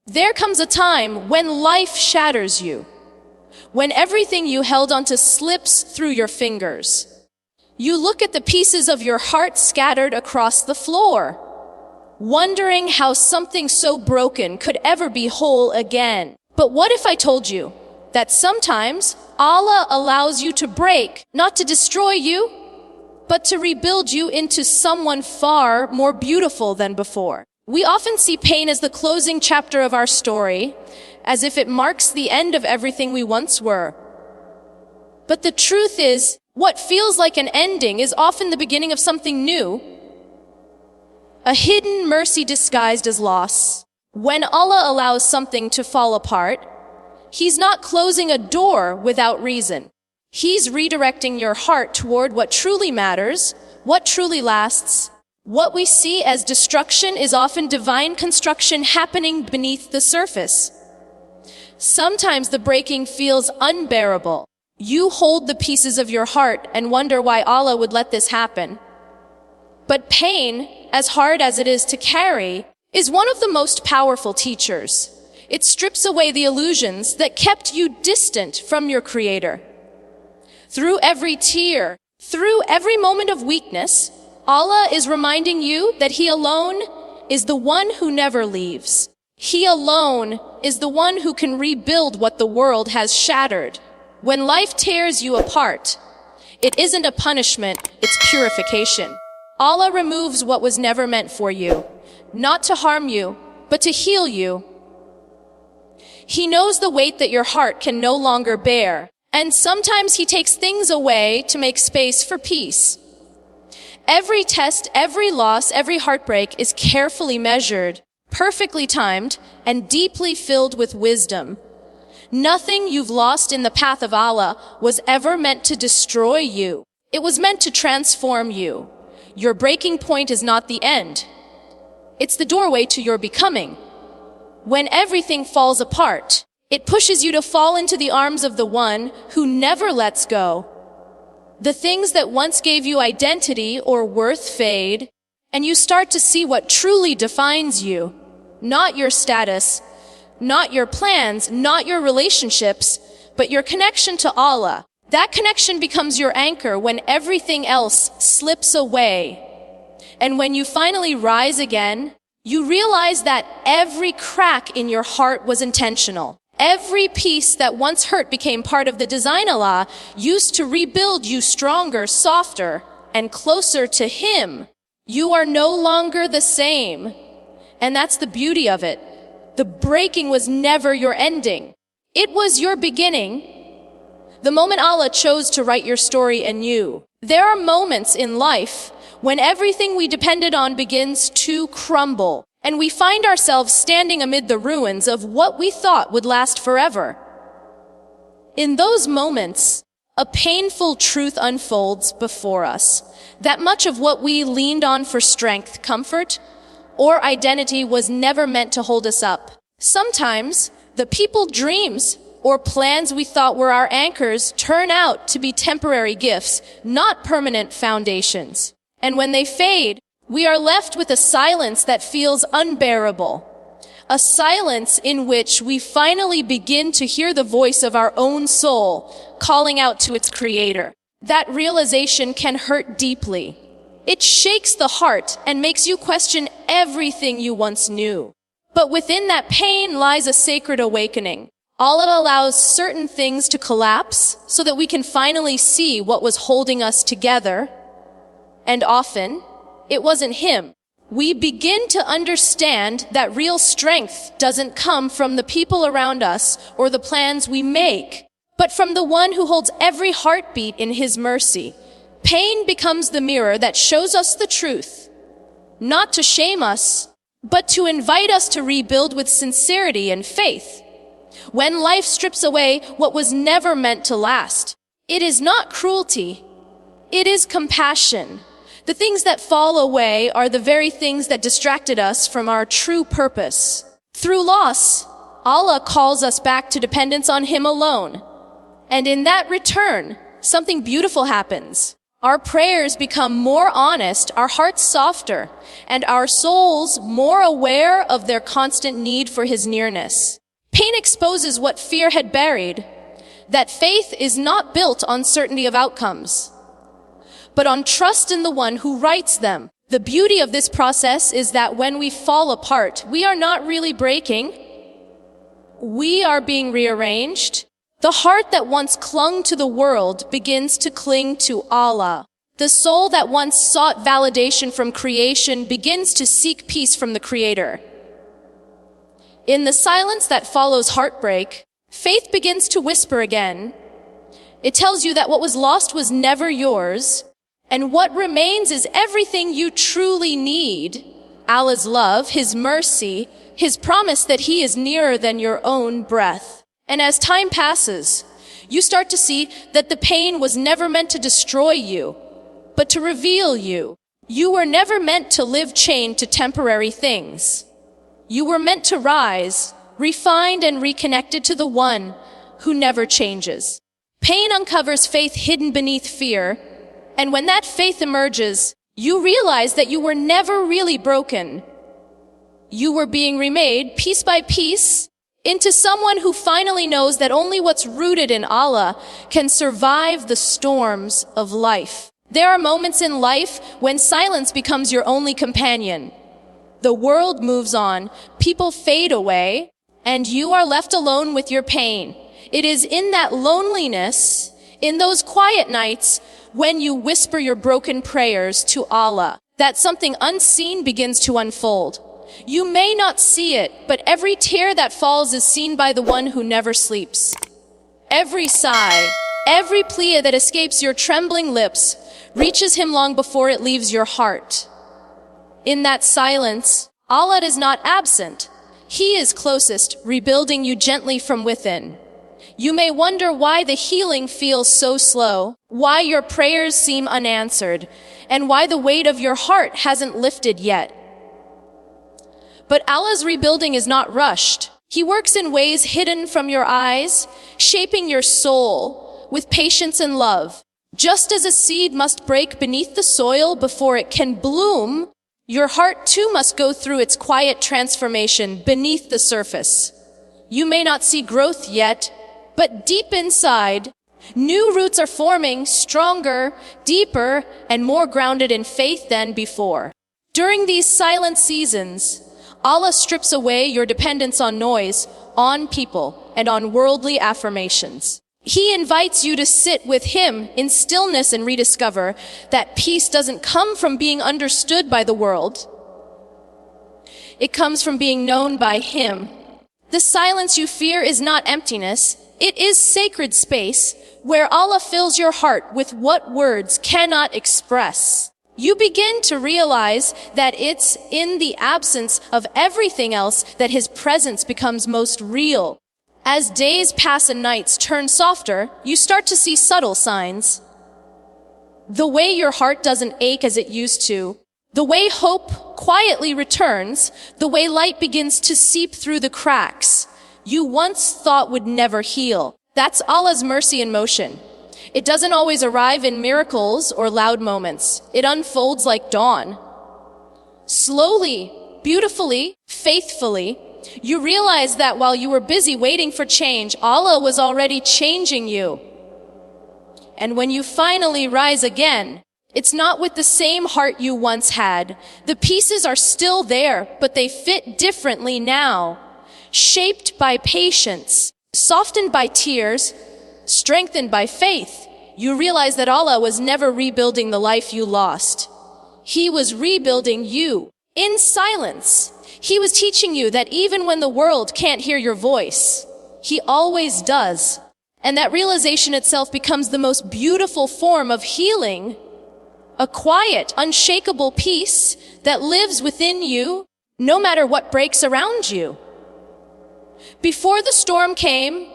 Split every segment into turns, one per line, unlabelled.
There comes a time when life shatters you, when everything you held onto slips through your fingers. You look at the pieces of your heart scattered across the floor, wondering how something so broken could ever be whole again. But what if I told you that sometimes Allah allows you to break, not to destroy you, but to rebuild you into someone far more beautiful than before? We often see pain as the closing chapter of our story, as if it marks the end of everything we once were. But the truth is, what feels like an ending is often the beginning of something new, a hidden mercy disguised as loss. When Allah allows something to fall apart, He's not closing a door without reason. He's redirecting your heart toward what truly matters, what truly lasts. What we see as destruction is often divine construction happening beneath the surface. Sometimes the breaking feels unbearable. You hold the pieces of your heart and wonder why Allah would let this happen. But pain, as hard as it is to carry, is one of the most powerful teachers. It strips away the illusions that kept you distant from your Creator. Through every tear, through every moment of weakness, Allah is reminding you that He alone is the one who never leaves. He alone is the one who can rebuild what the world has shattered. When life tears you apart, it isn't a punishment, it's purification. Allah removes what was never meant for you, not to harm you, but to heal you. He knows the weight that your heart can no longer bear, and sometimes He takes things away to make space for peace. Every test, every loss, every heartbreak is carefully measured, perfectly timed, and deeply filled with wisdom. Nothing you've lost in the path of Allah was ever meant to destroy you. It was meant to transform you. Your breaking point is not the end. It's the doorway to your becoming. When everything falls apart, it pushes you to fall into the arms of the one who never lets go. The things that once gave you identity or worth fade, and you start to see what truly defines you. Not your status, not your plans, not your relationships, but your connection to Allah. That connection becomes your anchor when everything else slips away. And when you finally rise again, you realize that every crack in your heart was intentional. Every piece that once hurt became part of the design Allah used to rebuild you stronger, softer, and closer to Him. You are no longer the same. And that's the beauty of it. The breaking was never your ending. It was your beginning. The moment Allah chose to write your story anew. There are moments in life when everything we depended on begins to crumble, and we find ourselves standing amid the ruins of what we thought would last forever. In those moments, a painful truth unfolds before us, that much of what we leaned on for strength, comfort, or identity was never meant to hold us up. Sometimes, the people, dreams, or plans we thought were our anchors turn out to be temporary gifts, not permanent foundations. And when they fade, we are left with a silence that feels unbearable. A silence in which we finally begin to hear the voice of our own soul calling out to its Creator. That realization can hurt deeply. It shakes the heart and makes you question everything you once knew. But within that pain lies a sacred awakening. Allah allows certain things to collapse so that we can finally see what was holding us together. And often, it wasn't Him. We begin to understand that real strength doesn't come from the people around us or the plans we make, but from the one who holds every heartbeat in His mercy. Pain becomes the mirror that shows us the truth, not to shame us, but to invite us to rebuild with sincerity and faith. When life strips away what was never meant to last, it is not cruelty, it is compassion. The things that fall away are the very things that distracted us from our true purpose. Through loss, Allah calls us back to dependence on Him alone. And in that return, something beautiful happens. Our prayers become more honest, our hearts softer, and our souls more aware of their constant need for His nearness. Pain exposes what fear had buried, that faith is not built on certainty of outcomes, but on trust in the one who writes them. The beauty of this process is that when we fall apart, we are not really breaking. We are being rearranged. The heart that once clung to the world begins to cling to Allah. The soul that once sought validation from creation begins to seek peace from the Creator. In the silence that follows heartbreak, faith begins to whisper again. It tells you that what was lost was never yours, and what remains is everything you truly need. Allah's love, His mercy, His promise that He is nearer than your own breath. And as time passes, you start to see that the pain was never meant to destroy you, but to reveal you. You were never meant to live chained to temporary things. You were meant to rise, refined and reconnected to the one who never changes. Pain uncovers faith hidden beneath fear, and when that faith emerges, you realize that you were never really broken. You were being remade piece by piece into someone who finally knows that only what's rooted in Allah can survive the storms of life. There are moments in life when silence becomes your only companion. The world moves on, people fade away, and you are left alone with your pain. It is in that loneliness, in those quiet nights, when you whisper your broken prayers to Allah, that something unseen begins to unfold. You may not see it, but every tear that falls is seen by the one who never sleeps. Every sigh, every plea that escapes your trembling lips reaches Him long before it leaves your heart. In that silence, Allah is not absent. He is closest, rebuilding you gently from within. You may wonder why the healing feels so slow, why your prayers seem unanswered, and why the weight of your heart hasn't lifted yet. But Allah's rebuilding is not rushed. He works in ways hidden from your eyes, shaping your soul with patience and love. Just as a seed must break beneath the soil before it can bloom, your heart too must go through its quiet transformation beneath the surface. You may not see growth yet, but deep inside, new roots are forming, stronger, deeper, and more grounded in faith than before. During these silent seasons, Allah strips away your dependence on noise, on people, and on worldly affirmations. He invites you to sit with Him in stillness and rediscover that peace doesn't come from being understood by the world. It comes from being known by Him. The silence you fear is not emptiness. It is sacred space where Allah fills your heart with what words cannot express. You begin to realize that it's in the absence of everything else that His presence becomes most real. As days pass and nights turn softer, you start to see subtle signs. The way your heart doesn't ache as it used to, the way hope quietly returns, the way light begins to seep through the cracks you once thought would never heal. That's Allah's mercy in motion. It doesn't always arrive in miracles or loud moments. It unfolds like dawn. Slowly, beautifully, faithfully, you realize that while you were busy waiting for change, Allah was already changing you. And when you finally rise again, it's not with the same heart you once had. The pieces are still there, but they fit differently now. Shaped by patience, softened by tears, strengthened by faith, you realize that Allah was never rebuilding the life you lost. He was rebuilding you in silence. He was teaching you that even when the world can't hear your voice, He always does. And that realization itself becomes the most beautiful form of healing. A quiet, unshakable peace that lives within you, no matter what breaks around you. Before the storm came,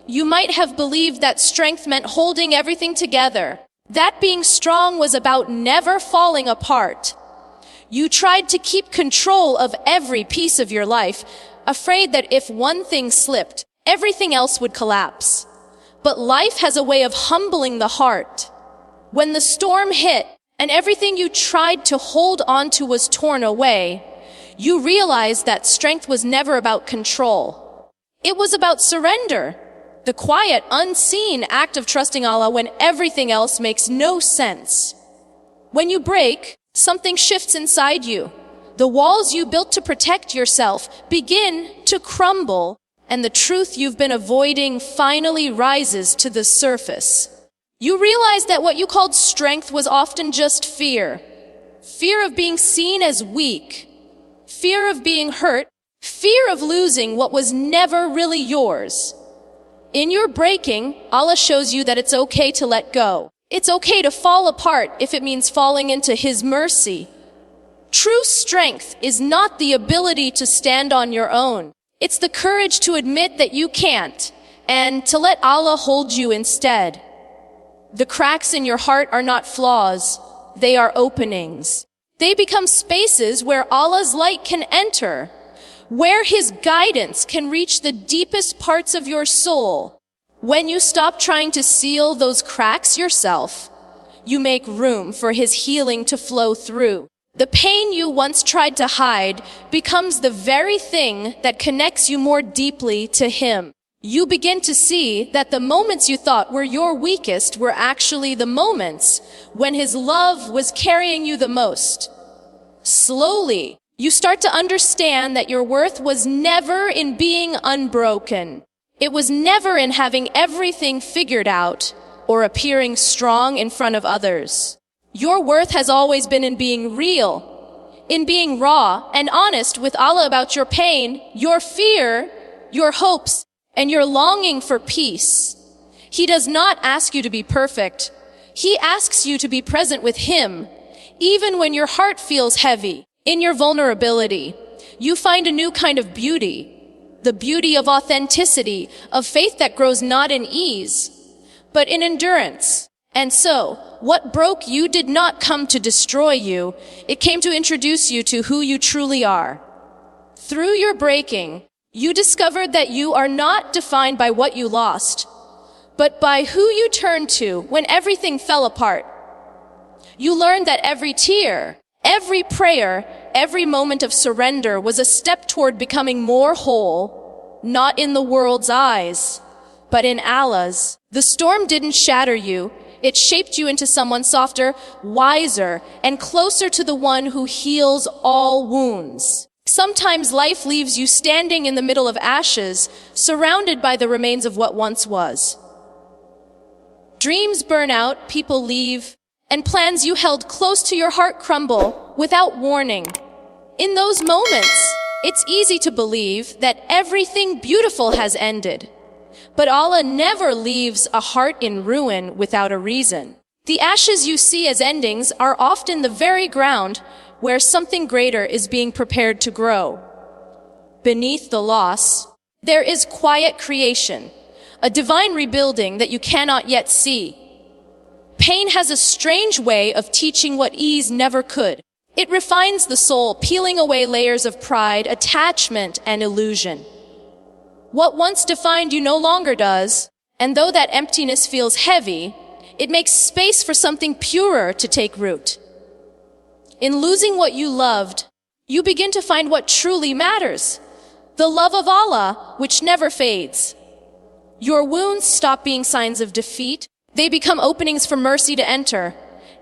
you might have believed that strength meant holding everything together. That being strong was about never falling apart. You tried to keep control of every piece of your life, afraid that if one thing slipped, everything else would collapse. But life has a way of humbling the heart. When the storm hit and everything you tried to hold onto was torn away, you realized that strength was never about control. It was about surrender, the quiet, unseen act of trusting Allah when everything else makes no sense. When you break, something shifts inside you. The walls you built to protect yourself begin to crumble, and the truth you've been avoiding finally rises to the surface. You realize that what you called strength was often just fear. Fear of being seen as weak. Fear of being hurt. Fear of losing what was never really yours. In your breaking, Allah shows you that it's okay to let go. It's okay to fall apart if it means falling into His mercy. True strength is not the ability to stand on your own. It's the courage to admit that you can't, and to let Allah hold you instead. The cracks in your heart are not flaws, they are openings. They become spaces where Allah's light can enter, where His guidance can reach the deepest parts of your soul. When you stop trying to seal those cracks yourself, you make room for His healing to flow through. The pain you once tried to hide becomes the very thing that connects you more deeply to Him. You begin to see that the moments you thought were your weakest were actually the moments when His love was carrying you the most. Slowly, you start to understand that your worth was never in being unbroken. It was never in having everything figured out or appearing strong in front of others. Your worth has always been in being real, in being raw and honest with Allah about your pain, your fear, your hopes, and your longing for peace. He does not ask you to be perfect. He asks you to be present with Him, even when your heart feels heavy. In your vulnerability, you find a new kind of beauty, the beauty of authenticity, of faith that grows not in ease, but in endurance. And so, what broke you did not come to destroy you. It came to introduce you to who you truly are. Through your breaking, you discovered that you are not defined by what you lost, but by who you turned to when everything fell apart. You learned that every tear, every prayer, every moment of surrender was a step toward becoming more whole, not in the world's eyes, but in Allah's. The storm didn't shatter you. It shaped you into someone softer, wiser, and closer to the one who heals all wounds. Sometimes life leaves you standing in the middle of ashes, surrounded by the remains of what once was. Dreams burn out, people leave, and plans you held close to your heart crumble without warning. In those moments, it's easy to believe that everything beautiful has ended. But Allah never leaves a heart in ruin without a reason. The ashes you see as endings are often the very ground where something greater is being prepared to grow. Beneath the loss, there is quiet creation, a divine rebuilding that you cannot yet see. Pain has a strange way of teaching what ease never could. It refines the soul, peeling away layers of pride, attachment, and illusion. What once defined you no longer does, and though that emptiness feels heavy, it makes space for something purer to take root. In losing what you loved, you begin to find what truly matters, the love of Allah, which never fades. Your wounds stop being signs of defeat. They become openings for mercy to enter.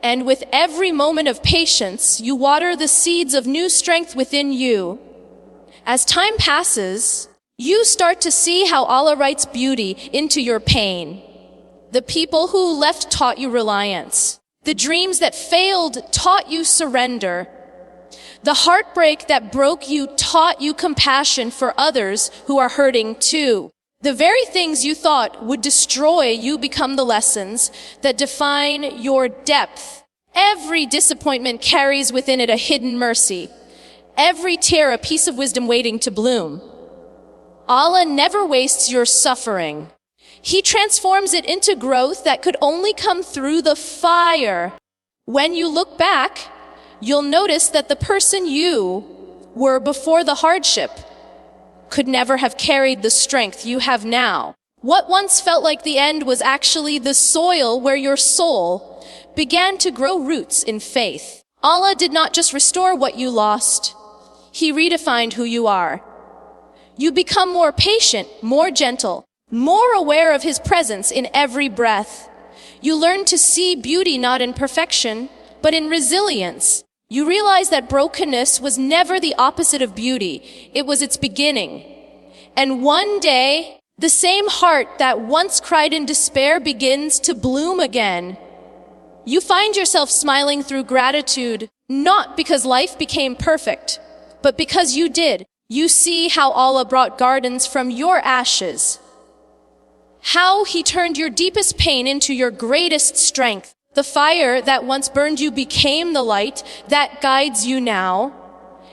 And with every moment of patience, you water the seeds of new strength within you. As time passes, you start to see how Allah writes beauty into your pain. The people who left taught you reliance. The dreams that failed taught you surrender. The heartbreak that broke you taught you compassion for others who are hurting too. The very things you thought would destroy you become the lessons that define your depth. Every disappointment carries within it a hidden mercy. Every tear a piece of wisdom waiting to bloom. Allah never wastes your suffering. He transforms it into growth that could only come through the fire. When you look back, you'll notice that the person you were before the hardship could never have carried the strength you have now. What once felt like the end was actually the soil where your soul began to grow roots in faith. Allah did not just restore what you lost. He redefined who you are. You become more patient, more gentle, more aware of His presence in every breath. You learn to see beauty not in perfection, but in resilience. You realize that brokenness was never the opposite of beauty. It was its beginning. And one day, the same heart that once cried in despair begins to bloom again. You find yourself smiling through gratitude, not because life became perfect, but because you did. You see how Allah brought gardens from your ashes. How He turned your deepest pain into your greatest strength. The fire that once burned you became the light that guides you now.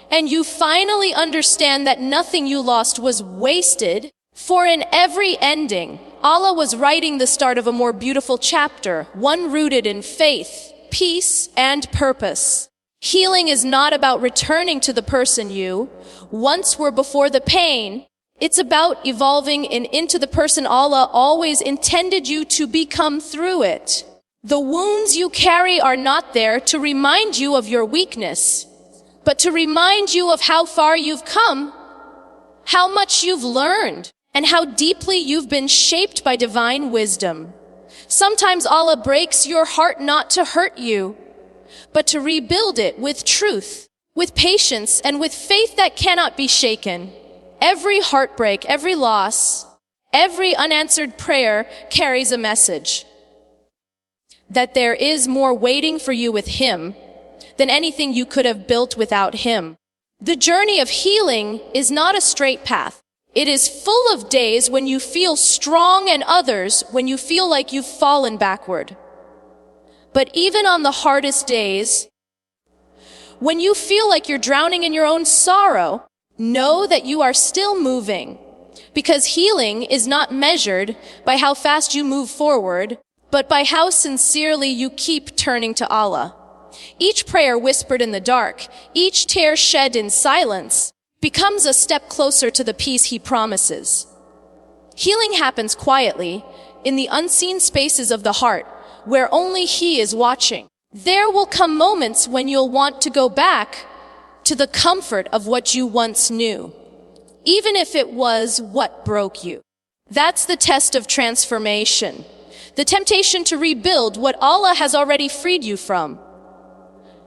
And you finally understand that nothing you lost was wasted. For in every ending, Allah was writing the start of a more beautiful chapter, one rooted in faith, peace, and purpose. Healing is not about returning to the person you once were before the pain. It's about evolving into the person Allah always intended you to become through it. The wounds you carry are not there to remind you of your weakness, but to remind you of how far you've come, how much you've learned, and how deeply you've been shaped by divine wisdom. Sometimes Allah breaks your heart not to hurt you, but to rebuild it with truth, with patience, and with faith that cannot be shaken. Every heartbreak, every loss, every unanswered prayer carries a message that there is more waiting for you with Him than anything you could have built without Him. The journey of healing is not a straight path. It is full of days when you feel strong and others when you feel like you've fallen backward. But even on the hardest days, when you feel like you're drowning in your own sorrow, know that you are still moving, because healing is not measured by how fast you move forward, but by how sincerely you keep turning to Allah. Each prayer whispered in the dark, each tear shed in silence, becomes a step closer to the peace He promises. Healing happens quietly, in the unseen spaces of the heart, where only He is watching. There will come moments when you'll want to go back to the comfort of what you once knew, even if it was what broke you. That's the test of transformation, the temptation to rebuild what Allah has already freed you from.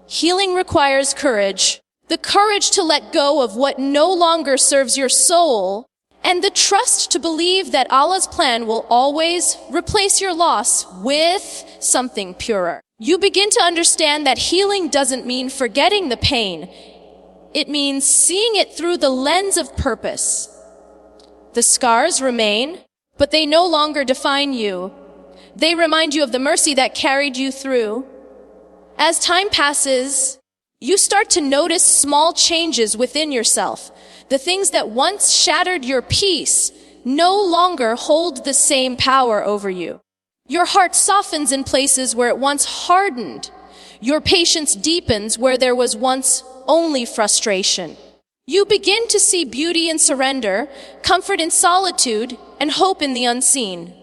Healing requires courage, the courage to let go of what no longer serves your soul, and the trust to believe that Allah's plan will always replace your loss with something purer. You begin to understand that healing doesn't mean forgetting the pain. It means seeing it through the lens of purpose. The scars remain, but they no longer define you. They remind you of the mercy that carried you through. As time passes, you start to notice small changes within yourself. The things that once shattered your peace no longer hold the same power over you. Your heart softens in places where it once hardened. Your patience deepens where there was once only frustration. You begin to see beauty in surrender, comfort in solitude, and hope in the unseen.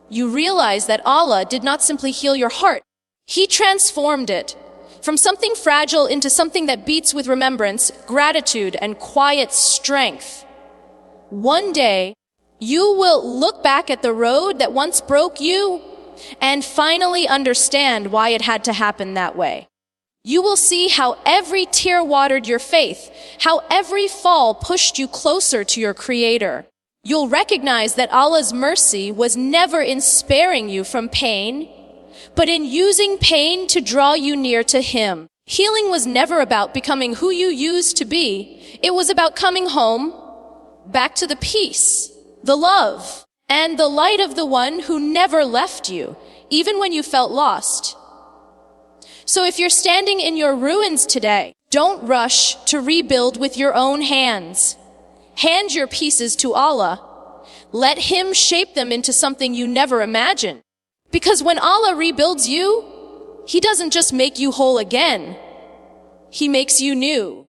You realize that Allah did not simply heal your heart. He transformed it from something fragile into something that beats with remembrance, gratitude, and quiet strength. One day, you will look back at the road that once broke you and finally understand why it had to happen that way. You will see how every tear watered your faith, how every fall pushed you closer to your Creator. You'll recognize that Allah's mercy was never in sparing you from pain, but in using pain to draw you near to Him. Healing was never about becoming who you used to be. It was about coming home, back to the peace, the love, and the light of the one who never left you, even when you felt lost. So if you're standing in your ruins today, don't rush to rebuild with your own hands. Hand your pieces to Allah. Let Him shape them into something you never imagined. Because when Allah rebuilds you, He doesn't just make you whole again. He makes you new.